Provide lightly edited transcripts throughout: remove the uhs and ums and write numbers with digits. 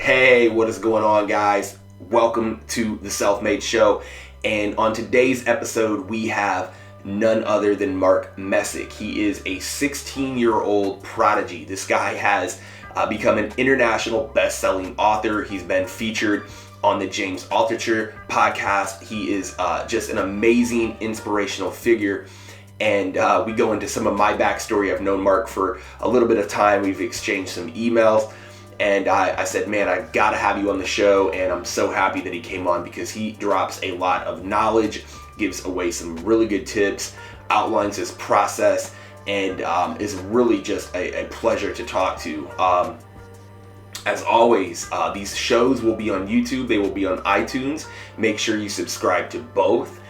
Hey, what is going on, guys? Welcome to the Self-Made Show. And on today's episode, we have none other than Messick. He is a 16-year-old prodigy. This guy has become an international best-selling author. He's been featured on the Altucher podcast. He is just an amazing, inspirational figure. And we go into some of my backstory. I've known Mark for a little bit of time. We've exchanged some emails. And I said, man, I gotta have you on the show. And I'm so happy that he came on because he drops a lot of knowledge, gives away some really good tips, outlines his process, and is really just a pleasure to talk to. As always, these shows will be on YouTube. They will be on iTunes. Make sure you subscribe to both.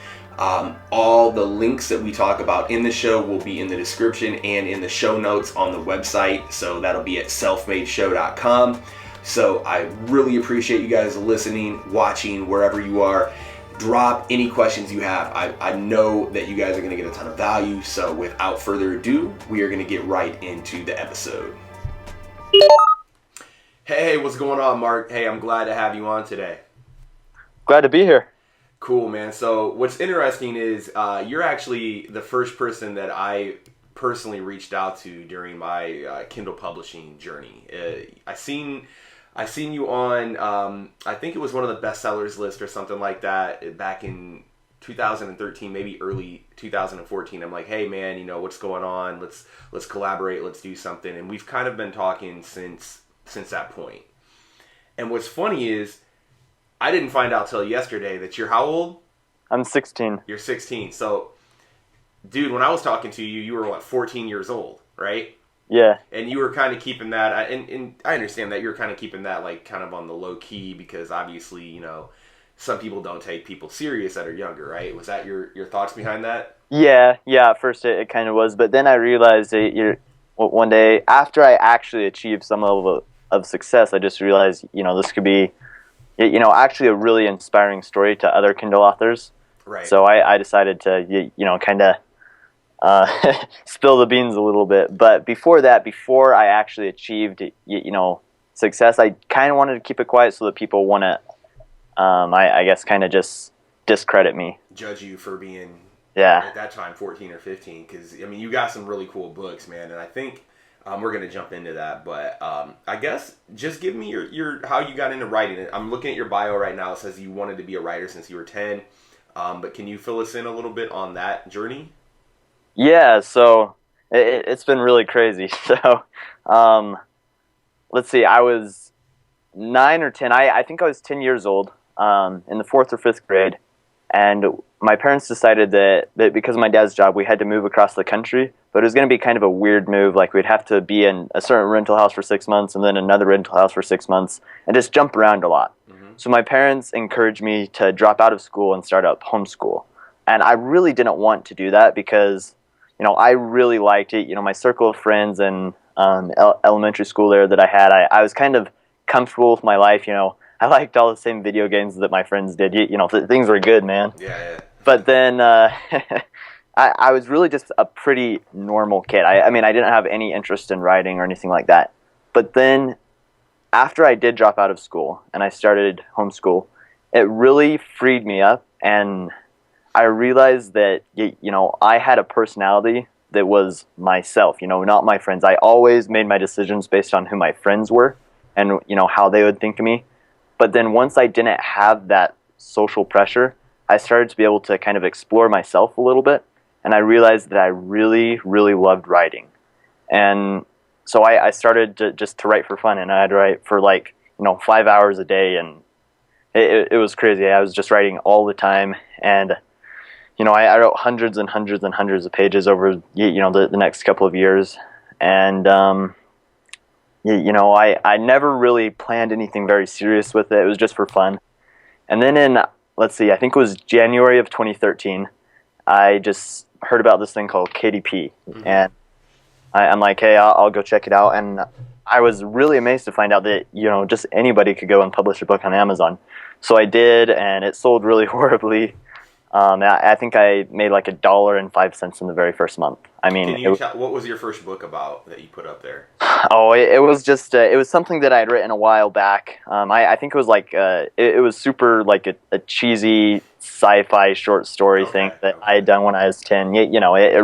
All the links that we talk about in the show will be in the description and in the show notes on the website. So that'll be at selfmadeshow.com. So I really appreciate you guys listening, watching, wherever you are. Drop any questions you have. I know that you guys are going to get a ton of value. So without further ado, we are going to get right into the episode. Hey, what's going on, Mark? Hey, I'm glad to have you on today. Glad to be here. Cool, man. So what's interesting is you're actually the first person that I personally reached out to during my Kindle publishing journey. I seen you on, I think it was one of the bestsellers list or something like that back in 2013, maybe early 2014. I'm like, hey, man, you know, what's going on? Let's collaborate. Let's do something. And we've kind of been talking since that point. And what's funny is I didn't find out till yesterday that you're how old? I'm 16. You're 16. So, dude, when I was talking to you, you were, 14 years old, right? Yeah. And you were kind of keeping that, and I understand that you're kind of keeping that, kind of on the low key because obviously, you know, some people don't take people serious that are younger, right? Was that your thoughts behind that? Yeah. At first it kind of was, but then I realized that one day after I actually achieved some level of success, I just realized, you know, this could be, you know, actually a really inspiring story to other Kindle authors. Right. So I decided to, you know, kind of spill the beans a little bit. But before I actually achieved, you know, success, I kind of wanted to keep it quiet so that people want to, I guess, kind of just discredit me. Judge you for being, at that time, 14 or 15. Because, I mean, you got some really cool books, man. And I think we're going to jump into that, but I guess just give me your how you got into writing. I'm looking at your bio right now. It says you wanted to be a writer since you were 10, but can you fill us in a little bit on that journey? Yeah, so it's been really crazy. So let's see, I was 9 or 10. I think I was 10 years old in the 4th or 5th grade, and my parents decided that because of my dad's job, we had to move across the country, but it was going to be kind of a weird move. Like, we'd have to be in a certain rental house for 6 months and then another rental house for 6 months and just jump around a lot. Mm-hmm. So my parents encouraged me to drop out of school and start up homeschool. And I really didn't want to do that because, you know, I really liked it. You know, my circle of friends and elementary school there that I had, I was kind of comfortable with my life. You know, I liked all the same video games that my friends did. You know, things were good, man. Yeah. But then I was really just a pretty normal kid. I mean, I didn't have any interest in writing or anything like that. But then after I did drop out of school and I started homeschool, it really freed me up. And I realized that, you know, I had a personality that was myself, you know, not my friends. I always made my decisions based on who my friends were and, you know, how they would think of me. But then once I didn't have that social pressure, I started to be able to kind of explore myself a little bit, and I realized that I really, really loved writing. And so I started to write for fun, and I'd write for 5 hours a day, and it was crazy. I was just writing all the time, and, you know, I wrote hundreds and hundreds and hundreds of pages over, you know, the next couple of years, and, you know, I never really planned anything very serious with it. It was just for fun. And then in, let's see, I think it was January of 2013, I just heard about this thing called KDP. Mm-hmm. And I'm like, hey, I'll go check it out. And I was really amazed to find out that, you know, just anybody could go and publish a book on Amazon. So I did, and it sold really horribly. I think I made like $1.05 in the very first month. I mean, Can you tell, what was your first book about that you put up there? it was just it was something that I had written a while back. I think it was like it was super like a cheesy sci-fi short story thing that I had done when I was 10. It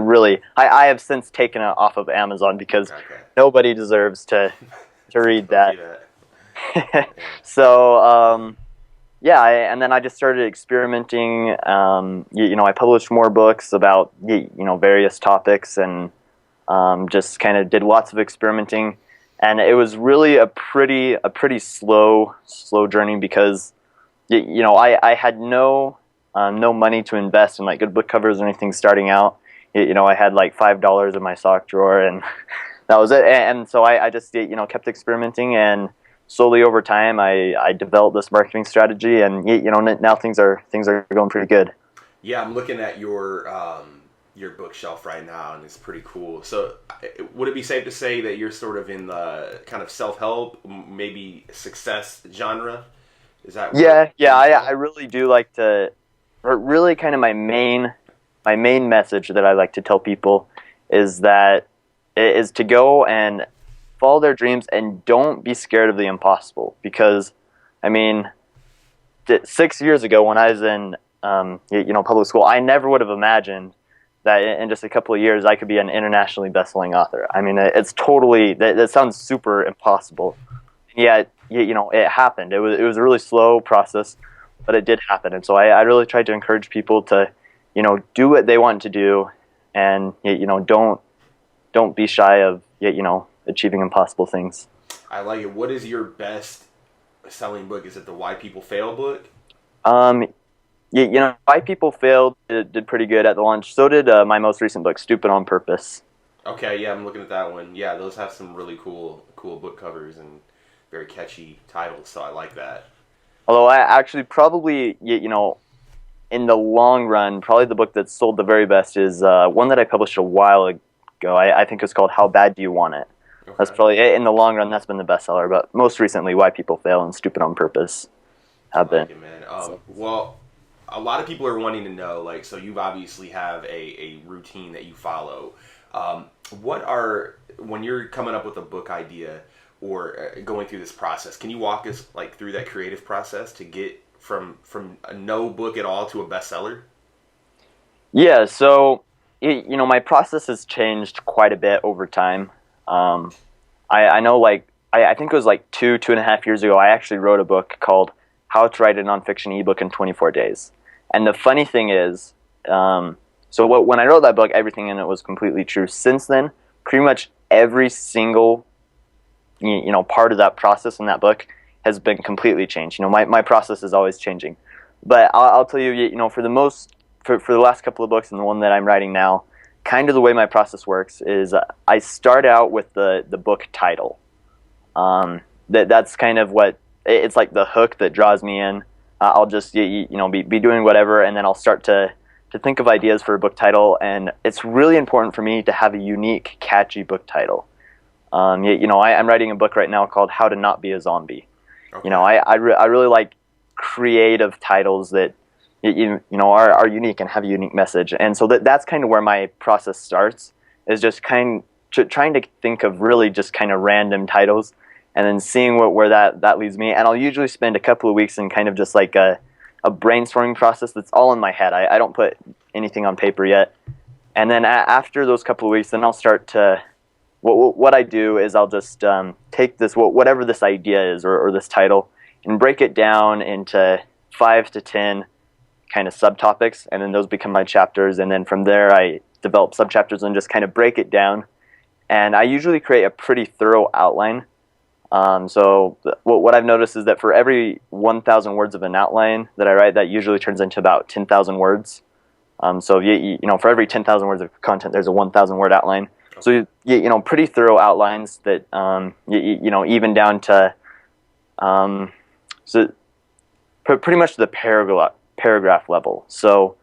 really I have since taken it off of Amazon because nobody deserves to read that. So yeah, and then I just started experimenting. I published more books about various topics, and just kind of did lots of experimenting. And it was really a pretty slow journey because I had no money to invest in like good book covers or anything starting out. I had like $5 in my sock drawer, and that was it. And so I just kept experimenting, and slowly over time, I developed this marketing strategy, and now things are going pretty good. Yeah, I'm looking at your bookshelf right now, and it's pretty cool. So, would it be safe to say that you're sort of in the kind of self-help, maybe success genre? Is that I really do like to. Really, kind of my main message that I like to tell people is to go and follow their dreams and don't be scared of the impossible. Because, I mean, 6 years ago when I was in public school, I never would have imagined that in just a couple of years I could be an internationally best-selling author. I mean, it's totally that sounds super impossible. Yet, it happened. It was a really slow process, but it did happen. And so I really tried to encourage people to, do what they want to do, and don't be shy of achieving impossible things. I like it. What is your best selling book? Is it the Why People Fail book? Why People Failed did pretty good at the launch. So did my most recent book, Stupid on Purpose. Okay, yeah, I'm looking at that one. Yeah, those have some really cool book covers and very catchy titles, so I like that. Although I actually probably, in the long run, probably the book that sold the very best is one that I published a while ago. I think it's called How Bad Do You Want It? Okay. That's probably, in the long run, that's been the bestseller. But most recently, Why People Fail and Stupid on Purpose have been. It, man. Well, a lot of people are wanting to know, like, so you obviously have a routine that you follow. When you're coming up with a book idea or going through this process, can you walk us like through that creative process to get from a no book at all to a bestseller? Yeah, so my process has changed quite a bit over time. I know, like, I think it was like 2.5 years ago, I actually wrote a book called How to Write a Nonfiction Ebook in 24 Days. And the funny thing is, when I wrote that book, everything in it was completely true. Since then, pretty much every single part of that process in that book has been completely changed. My process is always changing. But I'll tell you, for the last couple of books and the one that I'm writing now, kind of the way my process works is I start out with the book title. That's kind of what it's like, the hook that draws me in. I'll just be doing whatever, and then I'll start to think of ideas for a book title. And it's really important for me to have a unique, catchy book title. I'm writing a book right now called How to Not Be a Zombie. Okay. I really like creative titles that are unique and have a unique message. And so that's kind of where my process starts, is just trying to think of really just kind of random titles, and then seeing where that leads me. And I'll usually spend a couple of weeks in kind of just like a brainstorming process that's all in my head. I don't put anything on paper yet. And then after those couple of weeks, then I'll start to, what I do is I'll just take this, whatever this idea is or this title, and break it down into 5 to 10 kind of subtopics, and then those become my chapters. And then from there, I develop subchapters and just kind of break it down. And I usually create a pretty thorough outline. So what I've noticed is that for every 1,000 words of an outline that I write, that usually turns into about 10,000 words. So for every 10,000 words of content, there's a 1,000 word outline. So pretty thorough outlines that even down to so pretty much the paragraph level. So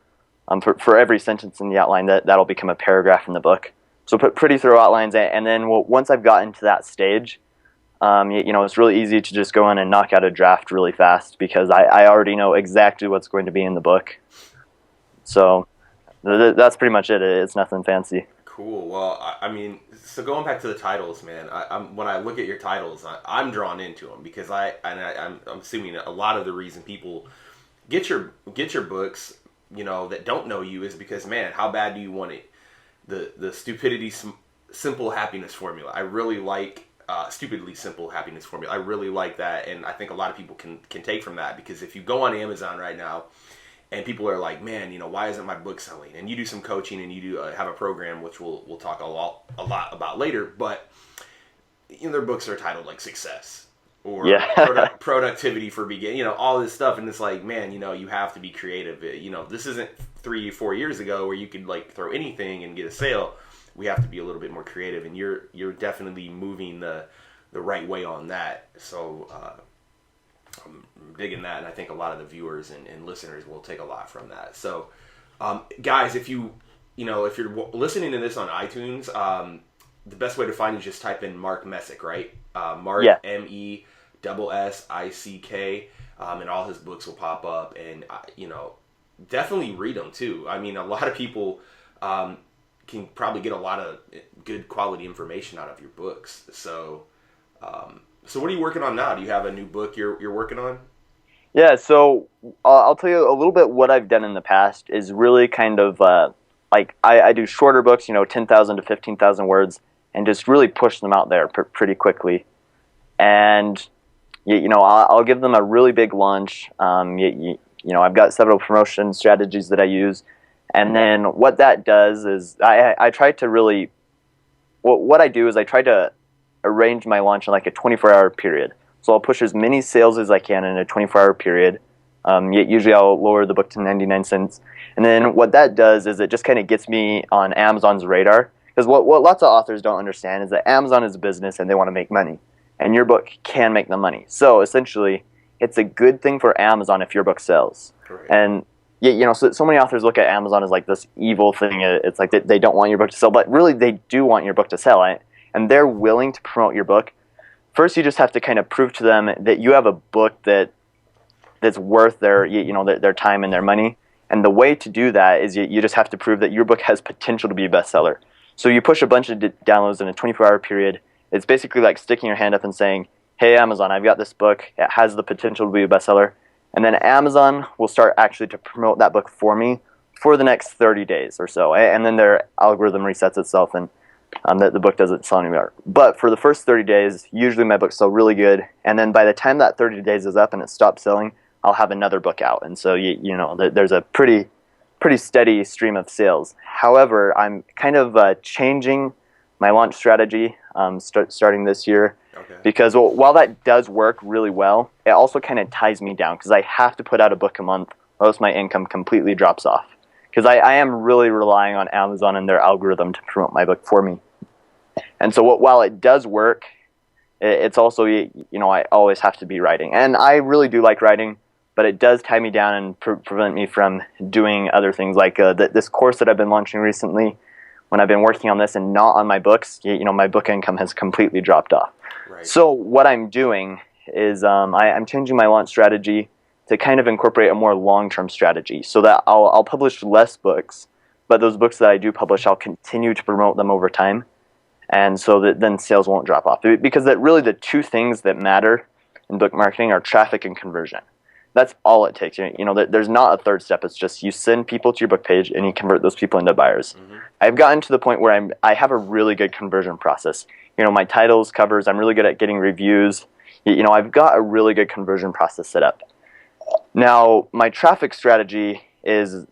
for every sentence in the outline, that'll become a paragraph in the book. So pretty thorough outlines, and then once I've gotten to that stage, it's really easy to just go in and knock out a draft really fast, because I already know exactly what's going to be in the book. So that's pretty much it. It's nothing fancy. Cool. Well, I mean, so going back to the titles, man. When I look at your titles, I'm drawn into them because I'm assuming a lot of the reason people get your books, that don't know you is because, man, how bad do you want it? The stupidity simple happiness formula. I really like stupidly simple happiness formula. I really like that, and I think a lot of people can take from that, because if you go on Amazon right now and people are like, man, why isn't my book selling? And you do some coaching and you do have a program, which we'll talk a lot about later, but their books are titled like Success or Yeah. Productivity for Begin, all this stuff, and it's like, man, you have to be creative. This isn't 3-4 years ago where you could like throw anything and get a sale. We have to be a little bit more creative, and you're definitely moving the right way on that. So I'm digging that, and I think a lot of the viewers and listeners will take a lot from that. So, guys, if you're listening to this on iTunes, the best way to find you is just type in Mark Messick, right? Mark, Yeah. Messick, and all his books will pop up, and definitely read them too. I mean, a lot of people can probably get a lot of good quality information out of your books. So, so what are you working on now? Do you have a new book you're working on? Yeah, so I'll tell you a little bit what I've done in the past is really kind of like I do shorter books, 10,000 to 15,000 words, and just really push them out there pretty quickly. And, I'll give them a really big launch. I've got several promotion strategies that I use. And then what that does is I try to really, what I do is I try to arrange my launch in like a 24-hour period. So I'll push as many sales as I can in a 24-hour period. Usually I'll lower the book to 99 cents. And then what that does is it just kind of gets me on Amazon's radar. Because what lots of authors don't understand is that Amazon is a business and they want to make money. And your book can make them money. So essentially, it's a good thing for Amazon if your book sells. Correct. And so many authors look at Amazon as like this evil thing. It's like they don't want your book to sell, but really they do want your book to sell. And they're willing to promote your book. First, you just have to kind of prove to them that you have a book that's worth their time and their money. And the way to do that is you just have to prove that your book has potential to be a bestseller. So you push a bunch of downloads in a 24-hour period. It's basically like sticking your hand up and saying, hey, Amazon, I've got this book. It has the potential to be a bestseller. And then Amazon will start actually to promote that book for me for the next 30 days or so. And then their algorithm resets itself and the book doesn't sell anymore. But for the first 30 days, usually my books sell really good. And then by the time that 30 days is up and it stops selling, I'll have another book out. And so, there's a pretty steady stream of sales. However, I'm kind of changing my launch strategy starting this year. Okay. Because while that does work really well, it also kind of ties me down because I have to put out a book a month or else my income completely drops off. Because I am really relying on Amazon and their algorithm to promote my book for me. And so while it does work, it's also, I always have to be writing. And I really do like writing, but it does tie me down and prevent me from doing other things like this course that I've been launching recently. When I've been working on this and not on my books, my book income has completely dropped off. Right. So what I'm doing is I'm changing my launch strategy to kind of incorporate a more long-term strategy so that I'll publish less books, but those books that I do publish, I'll continue to promote them over time, and so that then sales won't drop off. Because that really the two things that matter in book marketing are traffic and conversion. That's all it takes. There's not a third step. It's just you send people to your book page and you convert those people into buyers. Mm-hmm. I've gotten to the point where I have a really good conversion process. My titles, covers, I'm really good at getting reviews. I've got a really good conversion process set up. Now, my traffic strategy is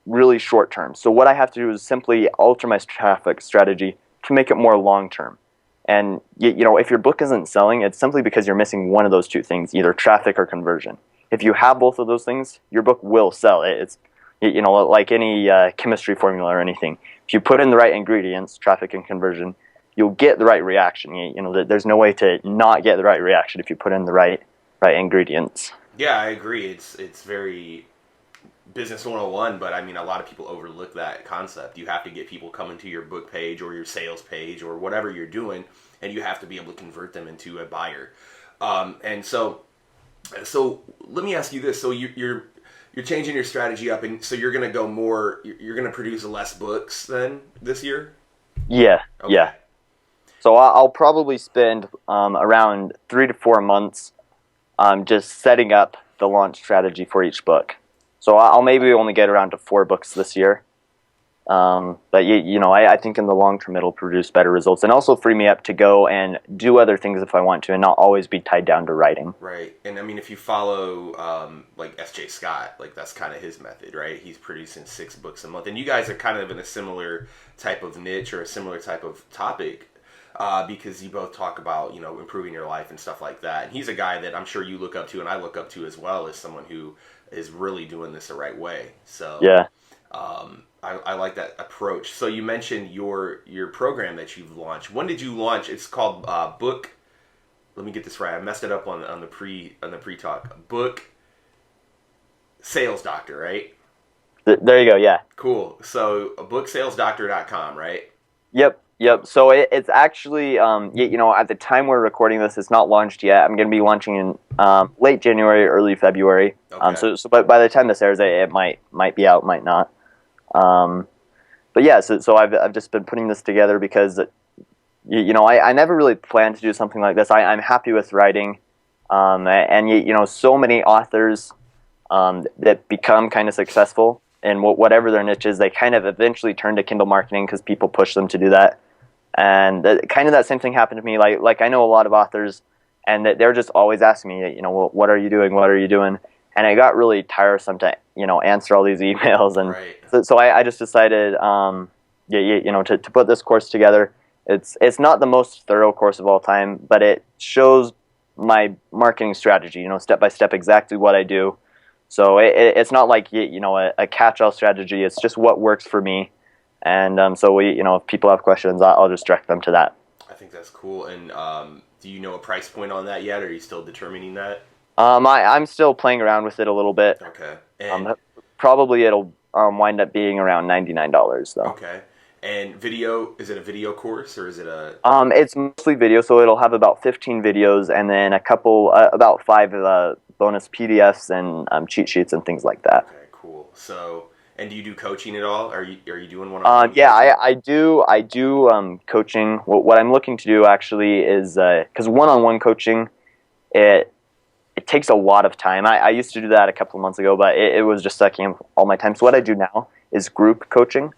really short term. So what I have to do is simply alter my traffic strategy to make it more long term. And if your book isn't selling, it's simply because you're missing one of those two things, either traffic or conversion. If you have both of those things, your book will sell. It's like any chemistry formula or anything. If you put in the right ingredients, traffic and conversion, you'll get the right reaction. There's no way to not get the right reaction if you put in the right ingredients. Yeah, I agree. It's very business 101, but I mean, a lot of people overlook that concept. You have to get people coming to your book page or your sales page or whatever you're doing, and you have to be able to convert them into a buyer. And so let me ask you this. So you're you're changing your strategy up, and so you're gonna go more. You're gonna produce less books then this year. Yeah, Okay. yeah. So I'll probably spend around 3 to 4 months just setting up the launch strategy for each book. So I'll maybe only get around to 4 books this year. But I think in the long term it'll produce better results and also free me up to go and do other things if I want to and not always be tied down to writing. Right. And I mean, if you follow like S.J. Scott, like that's kind of his method, right? He's producing 6 books a month. And you guys are kind of in a similar type of niche or a similar type of topic because you both talk about, improving your life and stuff like that. And he's a guy that I'm sure you look up to and I look up to as well as someone who is really doing this the right way. So yeah. I like that approach. So you mentioned your program that you've launched. When did you launch? It's called Book. Let me get this right. I messed it up on the pre-talk. Book Sales Doctor, right? There you go. Yeah. Cool. So booksalesdoctor.com, right? Yep. So it's actually at the time we're recording this, it's not launched yet. I'm going to be launching in late January, early February. Okay. But by the time this airs, it might be out, might not. But yeah, so I've just been putting this together because I never really planned to do something like this. I'm happy with writing, and so many authors that become kind of successful in whatever their niche is, they kind of eventually turn to Kindle marketing because people push them to do that. And kind of that same thing happened to me. Like I know a lot of authors, and that they're just always asking me, well, what are you doing? What are you doing? And it got really tiresome to answer all these emails, and right. so I just decided to put this course together. It's not the most thorough course of all time, but it shows my marketing strategy, step by step, exactly what I do. So it's not like a catch-all strategy. It's just what works for me, and so if people have questions, I'll just direct them to that. I think that's cool. And do you know a price point on that yet? Or are you still determining that? I'm still playing around with it a little bit. Okay. And probably it'll wind up being around $99 though. Okay. And video, is it a video course or is it a... It's mostly video, so it'll have about 15 videos and then a couple, about 5 bonus PDFs and cheat sheets and things like that. Okay, cool. So, and do you do coaching at all? Are you doing one-on-one? Yeah, I do coaching. What I'm looking to do actually is, because one-on-one coaching, it takes a lot of time. I used to do that a couple of months ago, but it was just sucking up all my time. So what I do now is group coaching.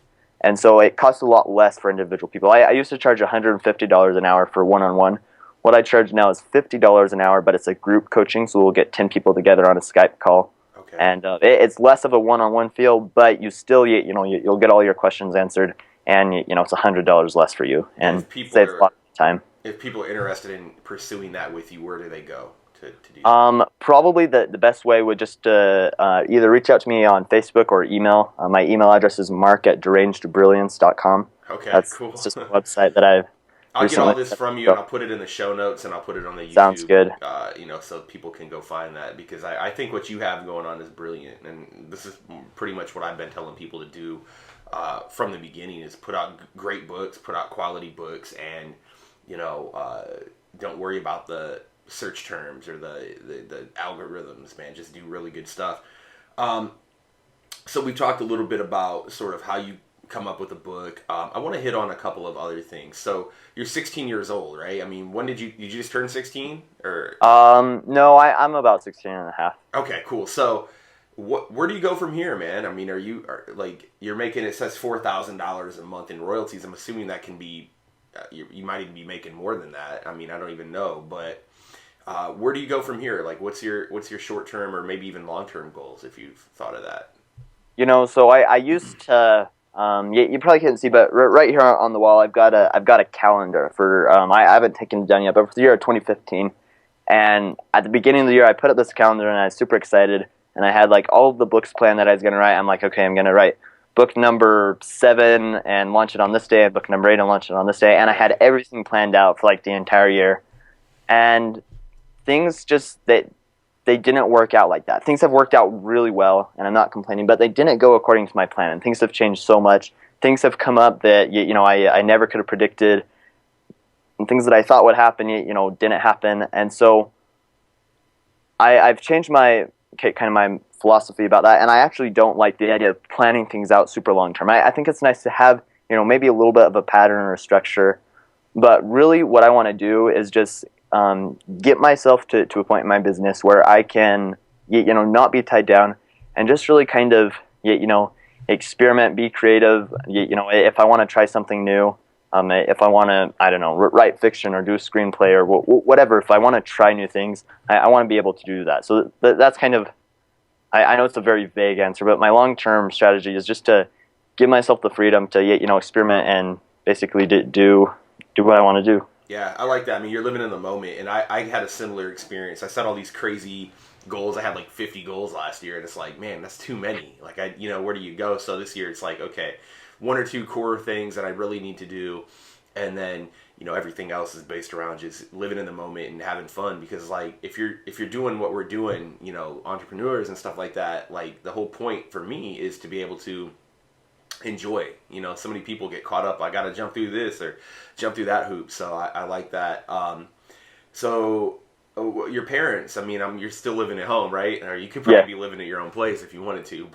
And so it costs a lot less for individual people. I used to charge $150 an hour for one-on-one. What I charge now is $50 an hour, but it's a group coaching, so we'll get 10 people together on a Skype call. Okay. And it's less of a one-on-one feel, but you still, you'll get all your questions answered, and it's $100 less for you, and saves a lot of time. If people are interested in pursuing that with you, where do they go to do that? Probably the best way would just either reach out to me on Facebook or email. My email address is mark@derangedbrilliance.com. Okay, That's cool. It's just a website that I'll get all this from you, and I'll put it in the show notes, and I'll put it on the YouTube. Sounds good. So people can go find that, because I think what you have going on is brilliant, and this is pretty much what I've been telling people to do from the beginning: is put out great books, put out quality books, and don't worry about the search terms or the algorithms, man. Just do really good stuff. So we talked a little bit about sort of how you come up with a book. I want to hit on a couple of other things. So you're 16 years old, right? I mean, when did you just turn 16 or? No, I'm about 16 and a half. Okay, cool. So where do you go from here, man? I mean, you're making, it says $4,000 a month in royalties. I'm assuming that can be, you might even be making more than that. I mean, I don't even know, but where do you go from here? Like, what's your short-term or maybe even long-term goals, if you've thought of that? So I used to, you probably couldn't see, but right here on the wall, I've got a calendar for, I haven't taken it down yet, but for the year of 2015. And at the beginning of the year, I put up this calendar and I was super excited. And I had like all of the books planned that I was going to write. I'm like, okay, I'm going to write book number 7 and launch it on this day, book number 8 and launch it on this day. And I had everything planned out for like the entire year. And things just, they didn't work out like that. Things have worked out really well, and I'm not complaining, but they didn't go according to my plan, and things have changed so much. Things have come up that I never could have predicted, and things that I thought would happen, didn't happen. And so I've changed my philosophy about that, and I actually don't like the idea of planning things out super long term. I think it's nice to have, maybe a little bit of a pattern or a structure, but really what I want to do is just get myself to a point in my business where I can, not be tied down and just really kind of, experiment, be creative. If I want to try something new, if I want to, I don't know, write fiction or do a screenplay or whatever, if I want to try new things, I want to be able to do that. So that's kind of, I know it's a very vague answer, but my long-term strategy is just to give myself the freedom to, experiment and basically do what I want to do. Yeah, I like that. I mean, you're living in the moment, and I had a similar experience. I set all these crazy goals. I had like 50 goals last year, and it's like, man, that's too many. Like, where do you go? So this year, it's like, okay, one or two core things that I really need to do, and then everything else is based around just living in the moment and having fun. Because like if you're doing what we're doing, entrepreneurs and stuff like that, like the whole point for me is to be able to enjoy. So many people get caught up. I got to jump through this or jump through that hoop. So I like that. So your parents, I mean, you're still living at home, right? Or you could probably be living at your own place if you wanted to.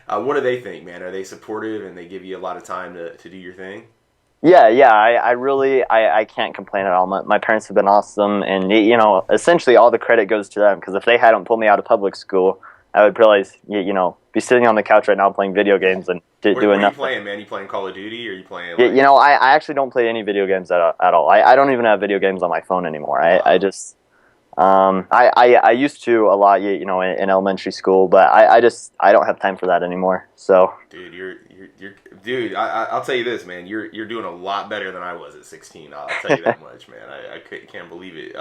But what do they think, man? Are they supportive and they give you a lot of time to do your thing? Yeah. I really can't complain at all. My parents have been awesome, and essentially all the credit goes to them, because if they hadn't pulled me out of public school, I would probably be sitting on the couch right now playing video games and doing nothing. What are you playing, man? You playing Call of Duty, or are you playing? Like... I actually don't play any video games at all. I don't even have video games on my phone anymore. I just I used to a lot, in elementary school, but I don't have time for that anymore. So, dude, I'll tell you this, man. You're doing a lot better than I was at 16. I'll tell you that much, man. I can't believe it.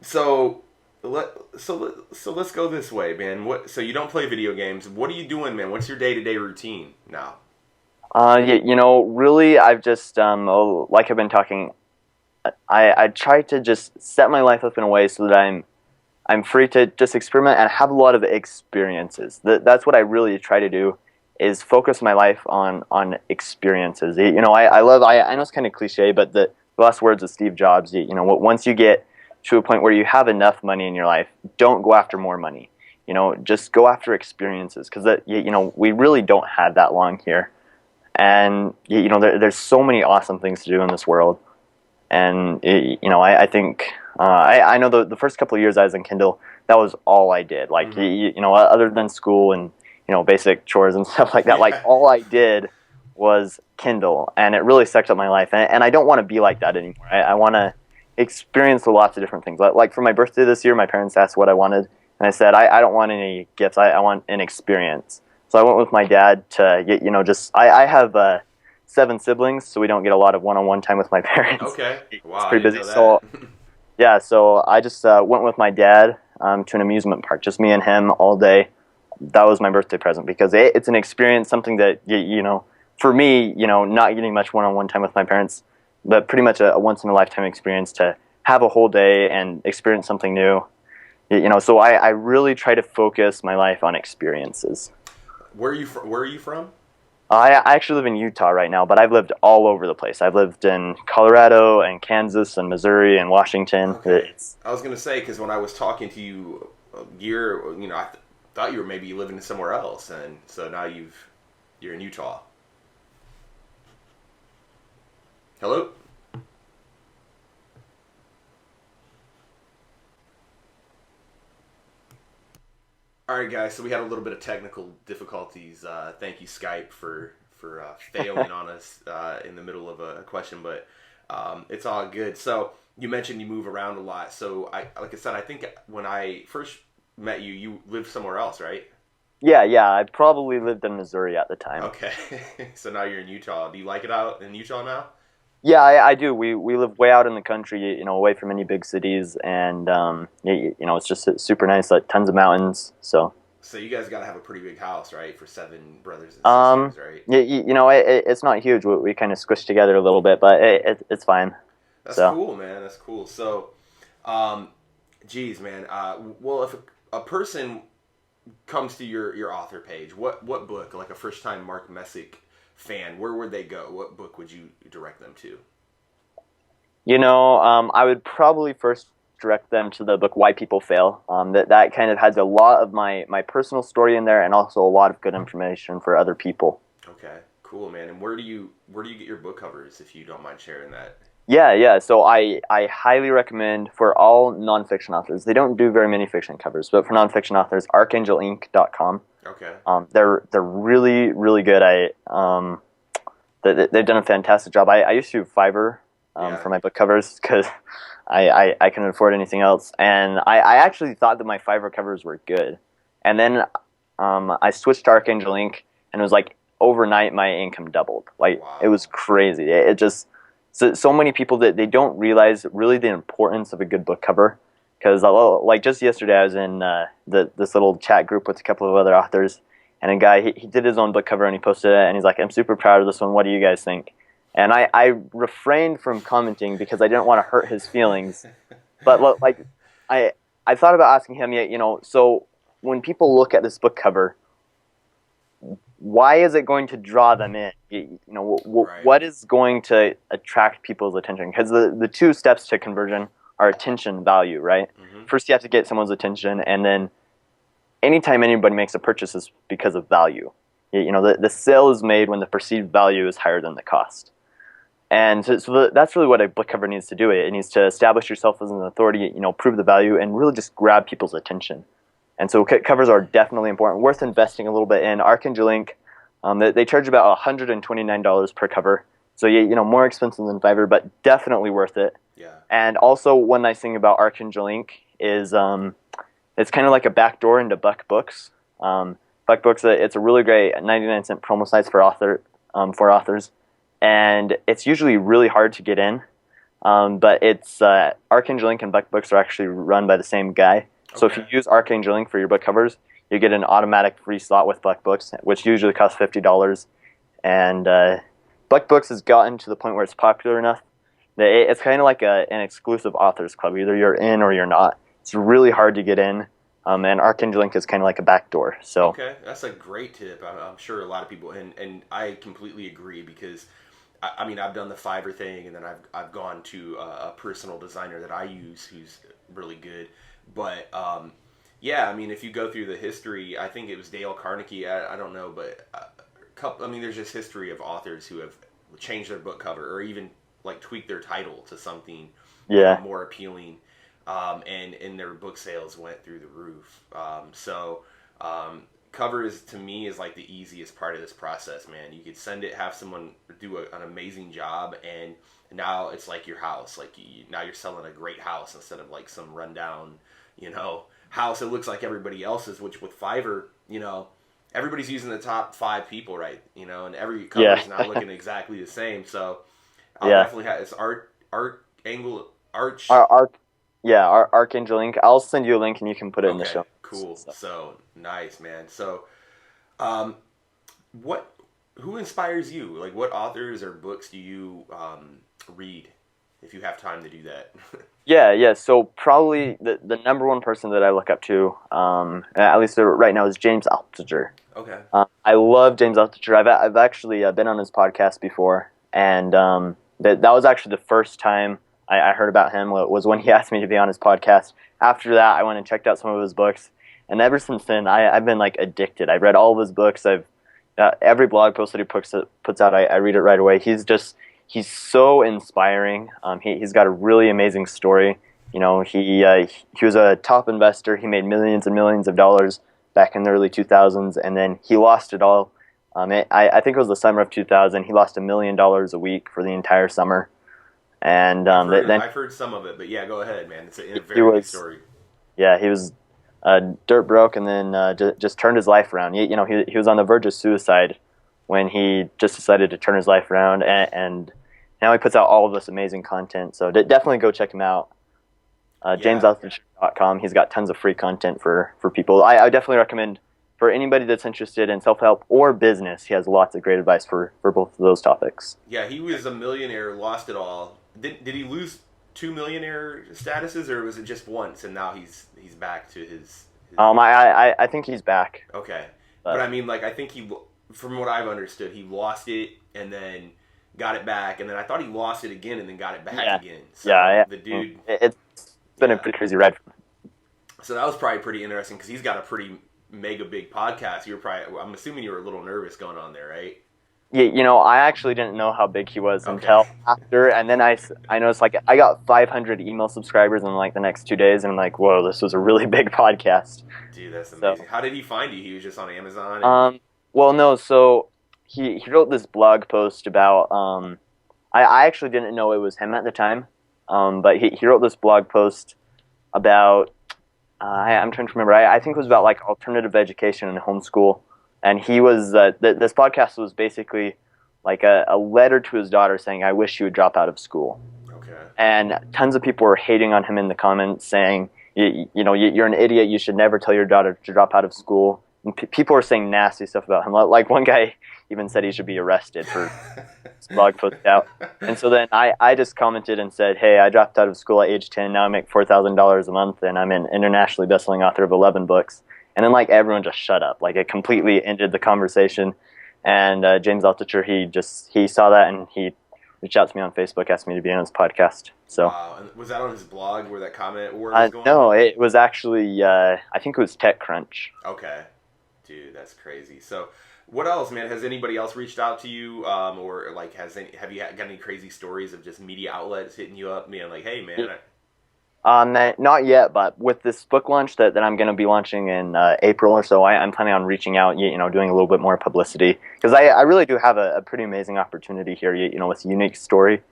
So let's go this way, man. So you don't play video games. What are you doing, man? What's your day-to-day routine now? Really, I've just like I've been talking. I try to just set my life up in a way so that I'm free to just experiment and have a lot of experiences. That's what I really try to do, is focus my life on experiences. I know it's kind of cliche, but the last words of Steve Jobs, once you get to a point where you have enough money in your life, don't go after more money. Just go after experiences, because we really don't have that long here, and there's so many awesome things to do in this world. And I think I know the first couple of years I was in Kindle, that was all I did. Like other than school and basic chores and stuff like that, like all I did was Kindle, and it really sucked up my life. And I don't want to be like that anymore. I want to experience lots of different things. Like for my birthday this year, my parents asked what I wanted, and I said I don't want any gifts. I want an experience. So I went with my dad to I have 7 siblings, so we don't get a lot of one-on-one time with my parents. Okay. Wow. It's pretty busy. So yeah, so I just went with my dad to an amusement park, just me and him all day. That was my birthday present, because it's an experience, something that for me, not getting much one-on-one time with my parents, but pretty much a once-in-a-lifetime experience to have a whole day and experience something new. So I really try to focus my life on experiences. Where are you from? I actually live in Utah right now, but I've lived all over the place. I've lived in Colorado and Kansas and Missouri and Washington. Okay. I was going to say, because when I was talking to you I thought you were maybe living somewhere else, and so now you're in Utah. Hello? All right, guys. So we had a little bit of technical difficulties. Thank you, Skype, for failing on us in the middle of a question, but it's all good. So you mentioned you move around a lot. So like I said, I think when I first met you, you lived somewhere else, right? Yeah. I probably lived in Missouri at the time. Okay. So now you're in Utah. Do you like it out in Utah now? Yeah, I do. We live way out in the country, away from any big cities, and it's just super nice, like tons of mountains. So you guys got to have a pretty big house, right, for 7 brothers and sisters, right? It's not huge. We kind of squished together a little bit, but it's fine. That's cool, man. That's cool. So, geez, man. Well, if a person comes to your author page, what book, like a first time Mark Messick fan, where would they go? What book would you direct them to? I would probably first direct them to the book Why People Fail. That kind of has a lot of my personal story in there, and also a lot of good information for other people. Okay, cool, man. And where do you get your book covers, if you don't mind sharing that? Yeah. So I highly recommend for all nonfiction authors. They don't do very many fiction covers, but for nonfiction authors, archangelinc.com. Okay. They're really, really good. They've done a fantastic job. I used to use Fiverr for my book covers because I couldn't afford anything else. And I actually thought that my Fiverr covers were good. And then I switched to Archangel Ink, and it was like overnight my income doubled. Like, wow. It was crazy. It just, so many people that they don't realize really the importance of a good book cover. Because like just yesterday I was in this little chat group with a couple of other authors, and a guy, he did his own book cover and he posted it, and he's like, I'm super proud of this one. What do you guys think? And I refrained from commenting because I didn't want to hurt his feelings. But like I thought about asking him, so when people look at this book cover, why is it going to draw them in? Right. What is going to attract people's attention? Because the two steps to conversion are attention, value, right? Mm-hmm. First, you have to get someone's attention, and then anytime anybody makes a purchase is because of value. The sale is made when the perceived value is higher than the cost. And so that's really what a book cover needs to do. It needs to establish yourself as an authority, prove the value, and really just grab people's attention. And so covers are definitely important, worth investing a little bit in. Archangel Ink, they charge about $129 per cover. So, more expensive than Fiverr, but definitely worth it. Yeah. And also, one nice thing about Archangel Ink is it's kind of like a backdoor into Buck Books. Buck Books, it's a really great 99-cent promo site for authors. And it's usually really hard to get in. But it's Archangel Ink and Buck Books are actually run by the same guy. So if you use Archangel Ink for your book covers, you get an automatic free slot with Buck Books, which usually costs $50. And Buck Books has gotten to the point where it's popular enough that it's kind of like an exclusive authors club. Either you're in or you're not. It's really hard to get in. And Archangel Ink is kind of like a backdoor. So okay, that's a great tip. I'm sure a lot of people, and I completely agree, because I mean, I've done the Fiverr thing, and then I've gone to a personal designer that I use who's really good. But yeah, I mean, if you go through the history, I think it was Dale Carnegie. I don't know, but there's just history of authors who have changed their book cover or even like tweaked their title to something more appealing, and their book sales went through the roof. Covers to me is like the easiest part of this process, man. You could send it, have someone do an amazing job, and now it's like your house. Like now you're selling a great house instead of like some rundown, house that looks like everybody else's. Which with Fiverr, everybody's using the top 5 people, right? And every cover is now looking exactly the same. So I'll definitely have it's Archangel Ink. I'll send you a link and you can put it in the show. Cool. So nice, man. So, who inspires you? Like, what authors or books do you read, if you have time to do that? Yeah. So probably the number one person that I look up to, at least right now, is James Altucher. Okay. I love James Altucher. I've actually been on his podcast before, and that was actually the first time I heard about him was when he asked me to be on his podcast. After that, I went and checked out some of his books, and ever since then, I've been like addicted. I've read all of his books. Every blog post that he puts out, I read it right away. He's so inspiring. He's got a really amazing story. He was a top investor. He made millions and millions of dollars back in the early 2000s, and then he lost it all. I think it was the summer of 2000. He lost $1 million a week for the entire summer. And I've heard some of it, but yeah, go ahead, man. It's a very good story. Yeah, he was dirt broke, and then just turned his life around. He was on the verge of suicide when he just decided to turn his life around, and now he puts out all of this amazing content. So definitely go check him out. JamesAltucher.com. He's got tons of free content for people. I definitely recommend for anybody that's interested in self-help or business. He has lots of great advice for both of those topics. Yeah, he was a millionaire, lost it all. Did he lose 2 millionaire statuses, or was it just once and now he's back to his... I think he's back. Okay. But I mean, like, I think from what I've understood, he lost it and then got it back, and then I thought he lost it again and then got it back again. So the dude... been a pretty crazy ride. So that was probably pretty interesting because he's got a pretty mega big podcast. I'm assuming you were a little nervous going on there, right? Yeah, I actually didn't know how big he was Okay. until after, and then I noticed like I got 500 email subscribers in like the next 2 days, and I'm like, whoa, this was a really big podcast. Dude, that's amazing. So, How did he find you? He was just on Amazon? well, no, so he wrote this blog post about I actually didn't know it was him at the time, but he wrote this blog post about I'm trying to remember. I think it was about like alternative education and homeschool. And he was this podcast was basically like a letter to his daughter saying, "I wish you would drop out of school." Okay. And tons of people were hating on him in the comments, saying, "You're an idiot. You should never tell your daughter to drop out of school." And people were saying nasty stuff about him. Like one guy even said he should be arrested for his blog post out. And so then I just commented and said, "Hey, I dropped out of school at age 10. Now I make $4,000 a month, and I'm an internationally best-selling author of 11 books." And then, like, everyone just shut up. Like, it completely ended the conversation. And James Altucher, he saw that, and he reached out to me on Facebook, asked me to be on his podcast. So, wow. And was that on his blog where that comment war was going no, on? it was actually, I think it was TechCrunch. Okay. Dude, that's crazy. So, what else, man? Has anybody else reached out to you? Or, like, have you got any crazy stories of just media outlets hitting you up, being like, hey, man, Not yet, but with this book launch that I'm going to be launching in April or so, I'm planning on reaching out, doing a little bit more publicity, because I really do have a pretty amazing opportunity here, with a unique story,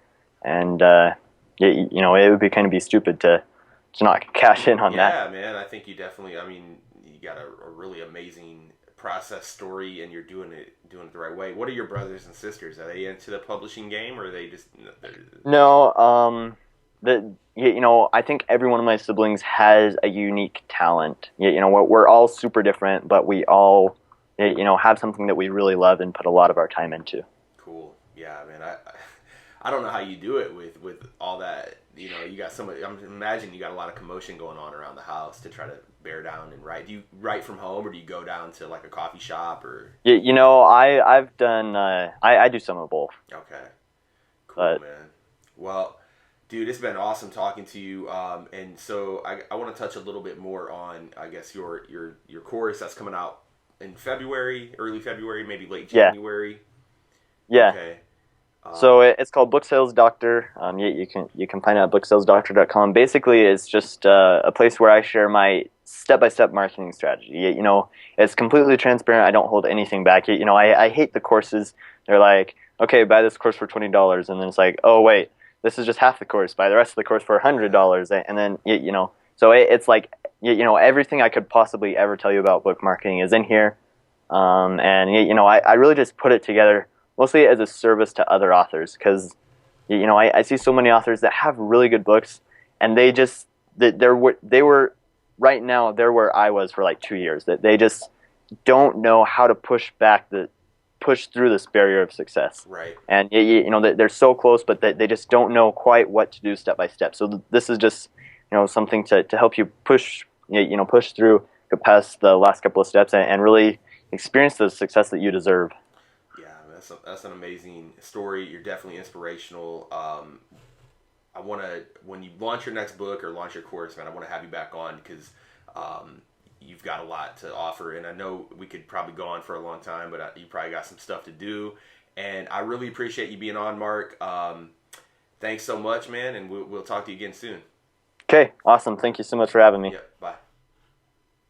and it would be kind of be stupid to not cash in on that. Yeah, man, I think you definitely. I mean, you got a really amazing process story, and you're doing it the right way. What are your brothers and sisters? Are they into the publishing game, or are they just? No, I think every one of my siblings has a unique talent. We're all super different, but we all, have something that we really love and put a lot of our time into. Cool. Yeah, man. I don't know how you do it with all that. You got somebody. I'm imagining you got a lot of commotion going on around the house to try to bear down and write. Do you write from home, or do you go down to like a coffee shop, or? I've done. I do some of both. Okay. Cool, man. Well. Dude, it's been awesome talking to you, and so I want to touch a little bit more on, I guess, your course that's coming out in February, early February, maybe late January. Yeah. Okay. So it's called Book Sales Doctor. You can find it at booksalesdoctor.com. Basically, it's just a place where I share my step-by-step marketing strategy. It's completely transparent. I don't hold anything back. I hate the courses. They're like, okay, buy this course for $20, and then it's like, oh wait, this is just half the course. Buy the rest of the course for $100, and then so it's like everything I could possibly ever tell you about book marketing is in here, and I really just put it together mostly as a service to other authors, because I see so many authors that have really good books, and they were right now they're where I was for like 2 years, that they just don't know how to push through this barrier of success. Right. And they're so close, but they just don't know quite what to do step by step. So this is just something to help you push through, get past the last couple of steps, and really experience the success that you deserve. Yeah, that's an amazing story. You're definitely inspirational. I want to, when you launch your next book or launch your course, man, I want to have you back on, because you've got a lot to offer, and I know we could probably go on for a long time, but you probably got some stuff to do, and I really appreciate you being on, Mark. Thanks so much, man, and we'll talk to you again soon. Okay, awesome. Thank you so much for having me. Yeah, bye.